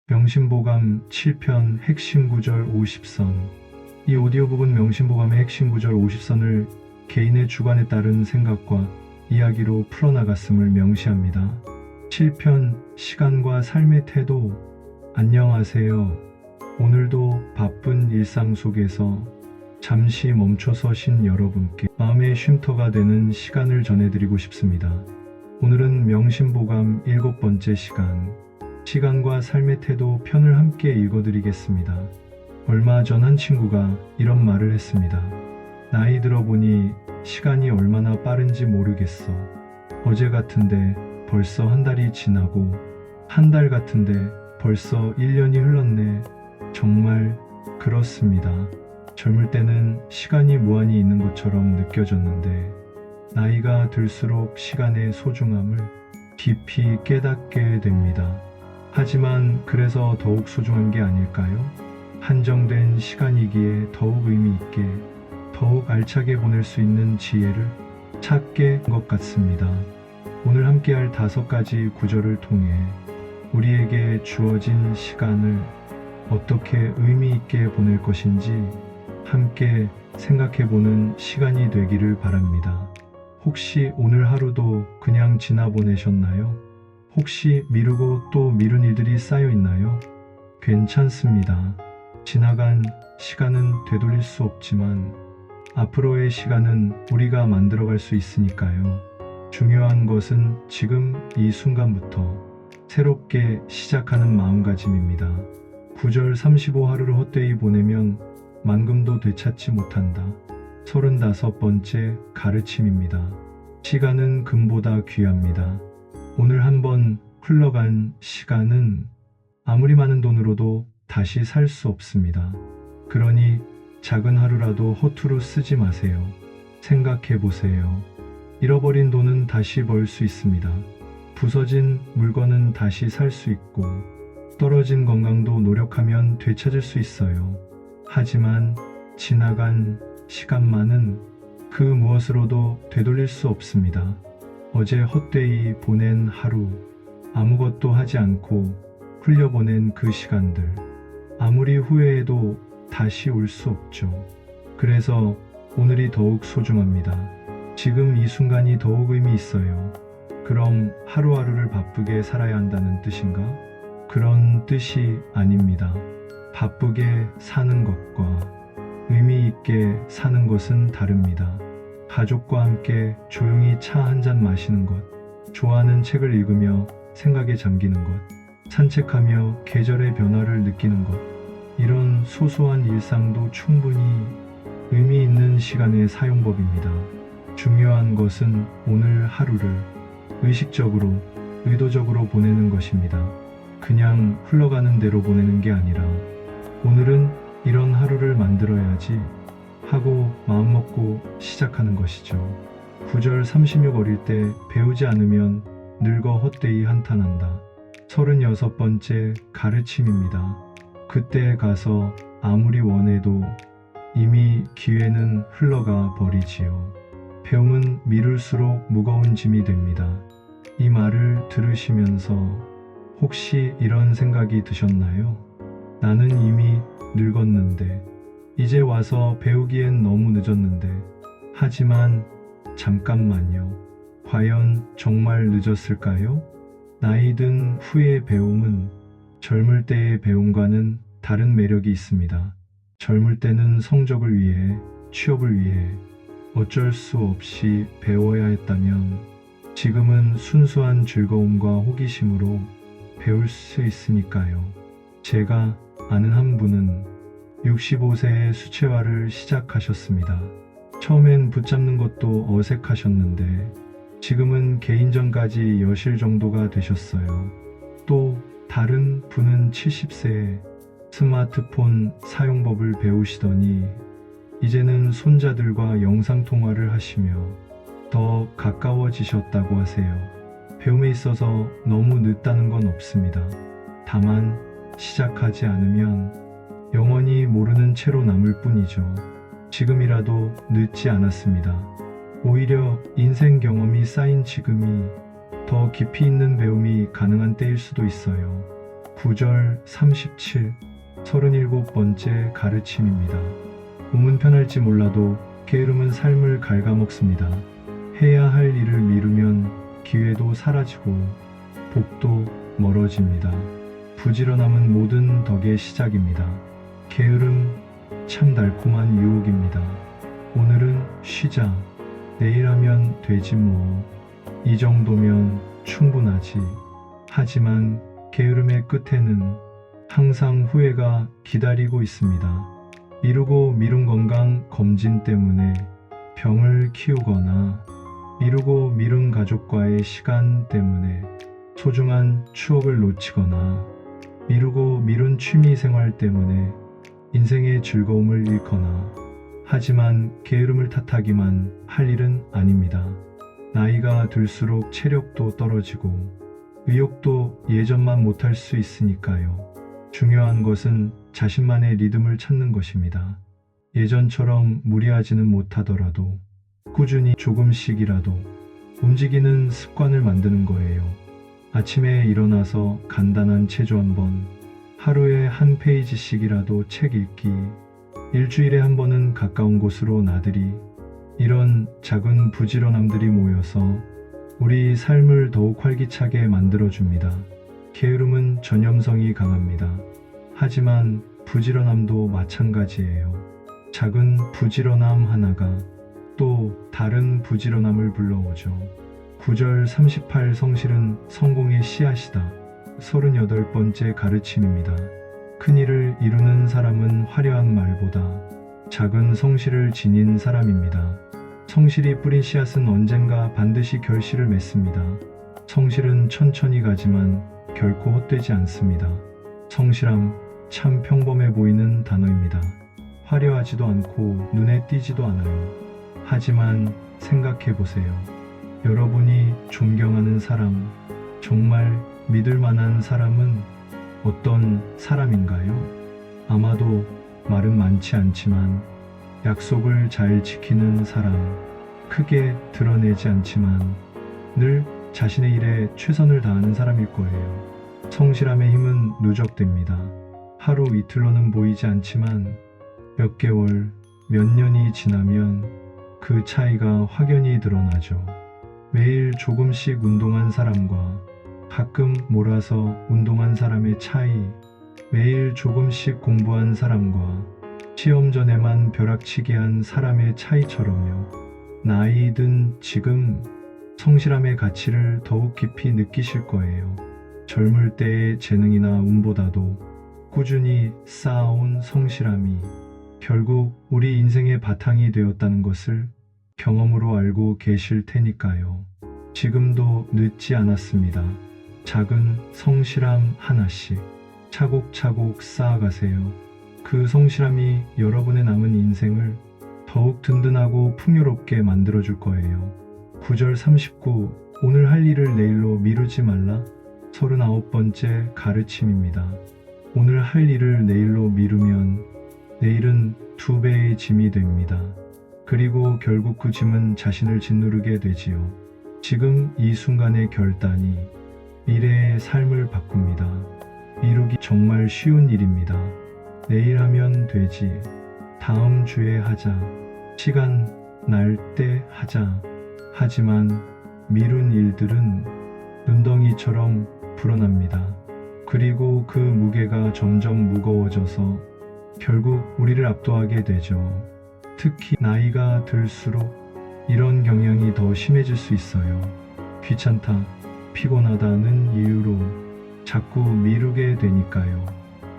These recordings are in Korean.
명심보감 7편 핵심 구절 50선. 이 오디오북은 명심보감의 핵심 구절 50선을 개인의 주관에 따른 생각과 이야기로 풀어나갔음을 명시합니다. 7편 시간과 삶의 태도. 안녕하세요. 오늘도 바쁜 일상 속에서 잠시 멈춰서 쉰 여러분께 마음의 쉼터가 되는 시간을 전해드리고 싶습니다. 오늘은 명심보감 7번째 시간, 시간과 삶의 태도 편을 함께 읽어드리겠습니다. 얼마 전 한 친구가 이런 말을 했습니다. 나이 들어보니 시간이 얼마나 빠른지 모르겠어. 어제 같은데 벌써 한 달이 지나고, 한 달 같은데 벌써 1년이 흘렀네. 정말 그렇습니다. 젊을 때는 시간이 무한히 있는 것처럼 느껴졌는데, 나이가 들수록 시간의 소중함을 깊이 깨닫게 됩니다. 하지만 그래서 더욱 소중한 게 아닐까요? 한정된 시간이기에 더욱 의미 있게, 더욱 알차게 보낼 수 있는 지혜를 찾게 된 것 같습니다. 오늘 함께할 5가지 구절을 통해 우리에게 주어진 시간을 어떻게 의미 있게 보낼 것인지 함께 생각해보는 시간이 되기를 바랍니다. 혹시 오늘 하루도 그냥 지나보내셨나요? 혹시 미루고 또 미룬 일들이 쌓여 있나요? 괜찮습니다. 지나간 시간은 되돌릴 수 없지만 앞으로의 시간은 우리가 만들어갈 수 있으니까요. 중요한 것은 지금 이 순간부터 새롭게 시작하는 마음가짐입니다. 9절 35하루를 헛되이 보내면 만금도 되찾지 못한다. 35번째 가르침입니다. 시간은 금보다 귀합니다. 오늘 한번 흘러간 시간은 아무리 많은 돈으로도 다시 살 수 없습니다. 그러니 작은 하루라도 허투루 쓰지 마세요. 생각해 보세요. 잃어버린 돈은 다시 벌 수 있습니다. 부서진 물건은 다시 살 수 있고, 떨어진 건강도 노력하면 되찾을 수 있어요. 하지만 지나간 시간만은 그 무엇으로도 되돌릴 수 없습니다. 어제 헛되이 보낸 하루, 아무것도 하지 않고 흘려보낸 그 시간들, 아무리 후회해도 다시 올 수 없죠. 그래서 오늘이 더욱 소중합니다. 지금 이 순간이 더욱 의미 있어요. 그럼 하루하루를 바쁘게 살아야 한다는 뜻인가? 그런 뜻이 아닙니다. 바쁘게 사는 것과 의미 있게 사는 것은 다릅니다. 가족과 함께 조용히 차 한 잔 마시는 것, 좋아하는 책을 읽으며 생각에 잠기는 것, 산책하며 계절의 변화를 느끼는 것, 이런 소소한 일상도 충분히 의미 있는 시간의 사용법입니다. 중요한 것은 오늘 하루를 의식적으로, 의도적으로 보내는 것입니다. 그냥 흘러가는 대로 보내는 게 아니라 오늘은 이런 하루를 만들어야지 하고 마음먹고 시작하는 것이죠. 9절 36 어릴 때 배우지 않으면 늙어 헛되이 한탄한다. 36번째 가르침입니다. 그때 가서 아무리 원해도 이미 기회는 흘러가 버리지요. 배움은 미룰수록 무거운 짐이 됩니다. 이 말을 들으시면서 혹시 이런 생각이 드셨나요? 나는 이미 늙었는데, 이제 와서 배우기엔 너무 늦었는데. 하지만 잠깐만요. 과연 정말 늦었을까요? 나이 든 후의 배움은 젊을 때의 배움과는 다른 매력이 있습니다. 젊을 때는 성적을 위해, 취업을 위해 어쩔 수 없이 배워야 했다면, 지금은 순수한 즐거움과 호기심으로 배울 수 있으니까요. 제가 아는 한 분은 65세에 수채화를 시작하셨습니다. 처음엔 붙잡는 것도 어색하셨는데 지금은 개인전까지 여실 정도가 되셨어요. 또 다른 분은 70세에 스마트폰 사용법을 배우시더니 이제는 손자들과 영상통화를 하시며 더 가까워지셨다고 하세요. 배움에 있어서 너무 늦다는 건 없습니다. 다만 시작하지 않으면 영원히 모르는 채로 남을 뿐이죠. 지금이라도 늦지 않았습니다. 오히려 인생 경험이 쌓인 지금이 더 깊이 있는 배움이 가능한 때일 수도 있어요. 9절 37, 37번째 가르침입니다. 몸은 편할지 몰라도 게으름은 삶을 갉아먹습니다. 해야 할 일을 미루면 기회도 사라지고 복도 멀어집니다. 부지런함은 모든 덕의 시작입니다. 게으름 참 달콤한 유혹입니다. 오늘은 쉬자. 내일 하면 되지 뭐. 이 정도면 충분하지. 하지만 게으름의 끝에는 항상 후회가 기다리고 있습니다. 미루고 미룬 건강 검진 때문에 병을 키우거나 미루고 미룬 가족과의 시간 때문에 소중한 추억을 놓치거나 미루고 미룬 취미 생활 때문에 인생의 즐거움을 잃거나 하지만 게으름을 탓하기만 할 일은 아닙니다. 나이가 들수록 체력도 떨어지고 의욕도 예전만 못할 수 있으니까요. 중요한 것은 자신만의 리듬을 찾는 것입니다. 예전처럼 무리하지는 못하더라도 꾸준히 조금씩이라도 움직이는 습관을 만드는 거예요. 아침에 일어나서 간단한 체조 한번, 하루에 한 페이지씩이라도 책 읽기, 일주일에 한 번은 가까운 곳으로 나들이, 이런 작은 부지런함들이 모여서 우리 삶을 더욱 활기차게 만들어줍니다. 게으름은 전염성이 강합니다. 하지만 부지런함도 마찬가지예요. 작은 부지런함 하나가 또 다른 부지런함을 불러오죠. 9절 38 성실은 성공의 씨앗이다. 38번째 가르침입니다. 큰일을 이루는 사람은 화려한 말보다 작은 성실을 지닌 사람입니다. 성실이 뿌린 씨앗은 언젠가 반드시 결실을 맺습니다. 성실은 천천히 가지만 결코 헛되지 않습니다. 성실함 참 평범해 보이는 단어입니다. 화려하지도 않고 눈에 띄지도 않아요. 하지만 생각해 보세요. 여러분이 존경하는 사람, 정말 믿을 만한 사람은 어떤 사람인가요? 아마도 말은 많지 않지만 약속을 잘 지키는 사람, 크게 드러내지 않지만 늘 자신의 일에 최선을 다하는 사람일 거예요. 성실함의 힘은 누적됩니다. 하루 이틀로는 보이지 않지만 몇 개월, 몇 년이 지나면 그 차이가 확연히 드러나죠. 매일 조금씩 운동한 사람과 가끔 몰아서 운동한 사람의 차이, 매일 조금씩 공부한 사람과 시험 전에만 벼락치기 한 사람의 차이처럼요. 나이 든 지금 성실함의 가치를 더욱 깊이 느끼실 거예요. 젊을 때의 재능이나 운보다도 꾸준히 쌓아온 성실함이 결국 우리 인생의 바탕이 되었다는 것을 경험으로 알고 계실 테니까요. 지금도 늦지 않았습니다. 작은 성실함 하나씩 차곡차곡 쌓아가세요. 그 성실함이 여러분의 남은 인생을 더욱 든든하고 풍요롭게 만들어줄 거예요. 9절 39, 오늘 할 일을 내일로 미루지 말라. 39번째 가르침입니다. 오늘 할 일을 내일로 미루면 내일은 2배의 짐이 됩니다. 그리고 결국 그 짐은 자신을 짓누르게 되지요. 지금 이 순간의 결단이 미래의 삶을 바꿉니다. 미루기 정말 쉬운 일입니다. 내일 하면 되지. 다음 주에 하자. 시간 날 때 하자. 하지만 미룬 일들은 눈덩이처럼 불어납니다. 그리고 그 무게가 점점 무거워져서 결국 우리를 압도하게 되죠. 특히 나이가 들수록 이런 경향이 더 심해질 수 있어요. 귀찮다, 피곤하다는 이유로 자꾸 미루게 되니까요.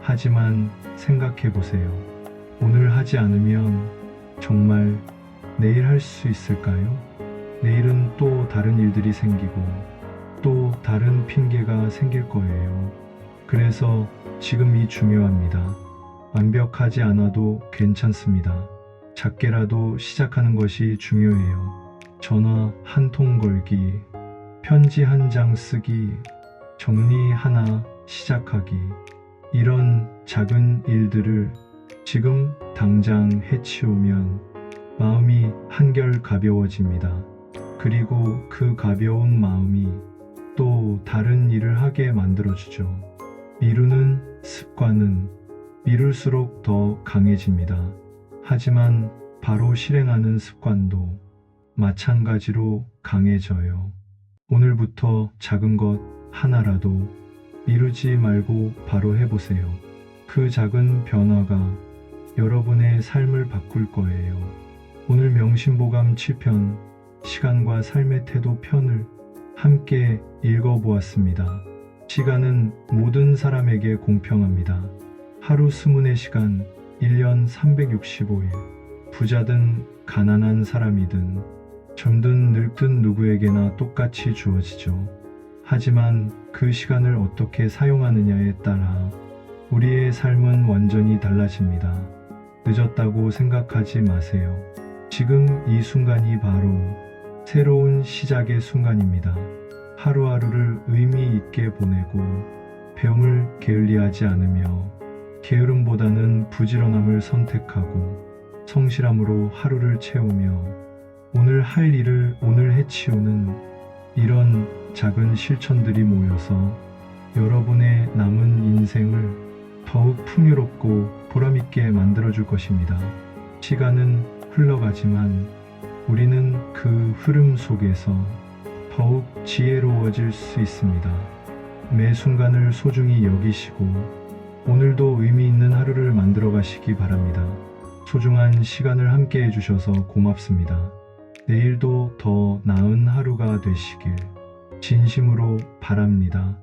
하지만 생각해 보세요. 오늘 하지 않으면 정말 내일 할 수 있을까요? 내일은 또 다른 일들이 생기고 또 다른 핑계가 생길 거예요. 그래서 지금이 중요합니다. 완벽하지 않아도 괜찮습니다. 작게라도 시작하는 것이 중요해요. 전화 한 통 걸기, 편지 한 장 쓰기, 정리 하나 시작하기. 이런 작은 일들을 지금 당장 해치우면 마음이 한결 가벼워집니다. 그리고 그 가벼운 마음이 또 다른 일을 하게 만들어주죠. 미루는 습관은 미룰수록 더 강해집니다. 하지만 바로 실행하는 습관도 마찬가지로 강해져요. 오늘부터 작은 것 하나라도 미루지 말고 바로 해보세요. 그 작은 변화가 여러분의 삶을 바꿀 거예요. 오늘 명심보감 7편, 시간과 삶의 태도 편을 함께 읽어보았습니다. 시간은 모든 사람에게 공평합니다. 하루 24시간, 1년 365일. 부자든 가난한 사람이든 젊든 늙든 누구에게나 똑같이 주어지죠. 하지만 그 시간을 어떻게 사용하느냐에 따라 우리의 삶은 완전히 달라집니다. 늦었다고 생각하지 마세요. 지금 이 순간이 바로 새로운 시작의 순간입니다. 하루하루를 의미 있게 보내고 병을 게을리하지 않으며 게으름보다는 부지런함을 선택하고 성실함으로 하루를 채우며 오늘 할 일을 오늘 해치우는 이런 작은 실천들이 모여서 여러분의 남은 인생을 더욱 풍요롭고 보람있게 만들어줄 것입니다. 시간은 흘러가지만 우리는 그 흐름 속에서 더욱 지혜로워질 수 있습니다. 매 순간을 소중히 여기시고 오늘도 의미 있는 하루를 만들어 가시기 바랍니다. 소중한 시간을 함께 해주셔서 고맙습니다. 내일도 더 나은 하루가 되시길 진심으로 바랍니다.